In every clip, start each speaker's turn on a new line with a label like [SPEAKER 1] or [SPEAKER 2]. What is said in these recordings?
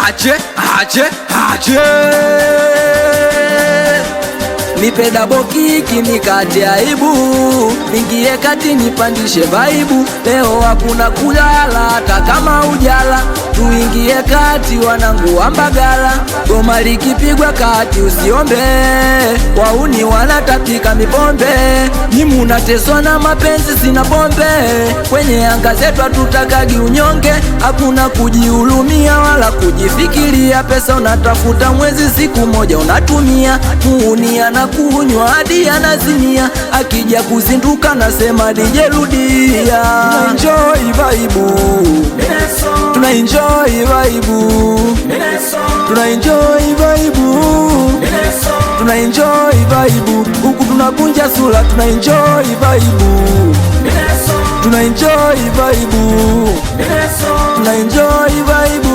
[SPEAKER 1] ache nipe double kick nikate aibu, ningie kati nipandishe vaibu. Leo hakuna kulala hata kama ujala, tuingie kati wanangu wa Mbagala. Goma likipigwa kati usiombe, wauni wanatapika mipombe. Nyimu unateswa na mapenzi sina pombe, kwenye anga zetu hatutakagi unyonge. Hakuna kujihurumia wala kujifikiria, pesa unatafuta mwezi siku moja unatumia. Muunia na kunywa hadi anazimia, akija kuzinduka nasema DJ rudia. Enjoy vibe, tuna enjoy vibe, tuna enjoy vibe, tuna enjoy vibe. Huku tunakunja sura, tuna enjoy vibe, tuna enjoy vibe, tuna enjoy vibe,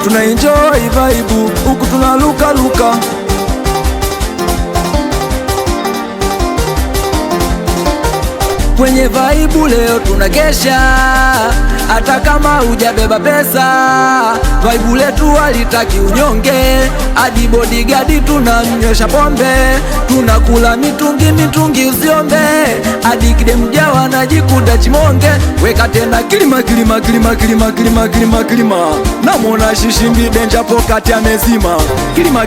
[SPEAKER 1] tuna enjoy vibe. Huku tunaluka luka. Kwenye vaibu leo tunakesha, hata kama hujabeba pesa. Vaibu letu halitaki unyonge, hadi bodyguard tunamnywesha pombe. Tunakula mitungi usiombe, hadi kidemjawa najikuta chimonge. Weka tena kilima namona shishimbi denja pokati amezima. Kilima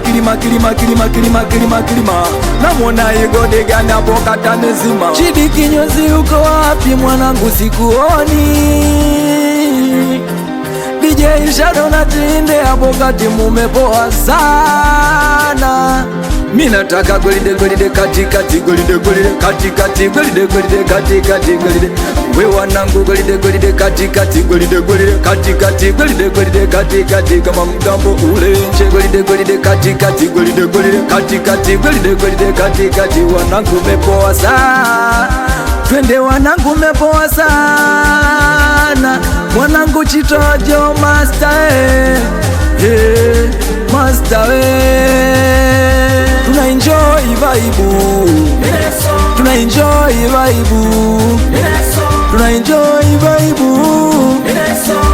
[SPEAKER 1] namona igode gana pokati amezima. Chidi kinyozi uko wapi mwanangu sikuoni? DJ Shadow na Tinde hapo kati mumepoa sana. Mina taka golide katikati, golide katikati, golide katikati, golide. We wanangu golide katikati, golide katikati, golide katikati. Kama mgambo ule nje golide katikati, golide katikati, golide katikati. Wanangu mepoa sana, twende wanangu mepoa sana. Mwanangu Chitojo master master tuna enjoy vibe, tuna enjoy vibe, tuna enjoy vibe,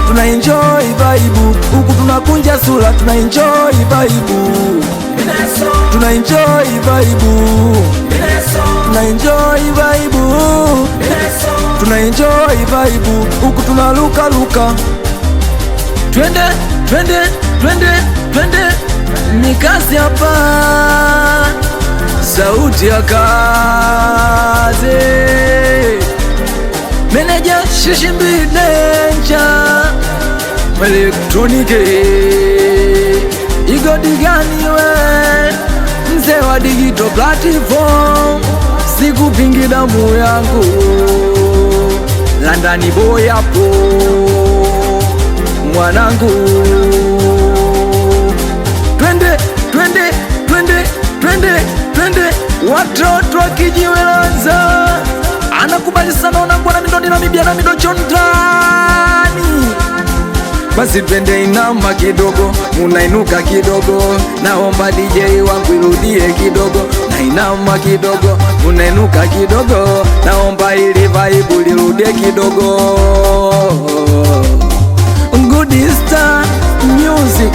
[SPEAKER 1] tuna enjoy vibe. Huku tunakunja sura, tuna enjoy vibe, tuna enjoy vibe, tuna enjoy vibe, tuna enjoy vibe. Huku tunaluka luka. Twende mikasi hapa, sauti ya kaze. Meneja Shishimbi Denja elektronike igodigani we, mzee wa digital platform. Sikupingi damu yangu Landani boy hapo mwanangu. Twende watoto wakijiwelanza. Anakubali sana wanangu na midoni na mibia na midochondani. Basi twende inama kidogo, unainuka kidogo. Naomba DJ wangu irudie kidogo. Na inama kidogo, unainuka kidogo. Naomba ili vibe lirudie kidogo. Good Star Music.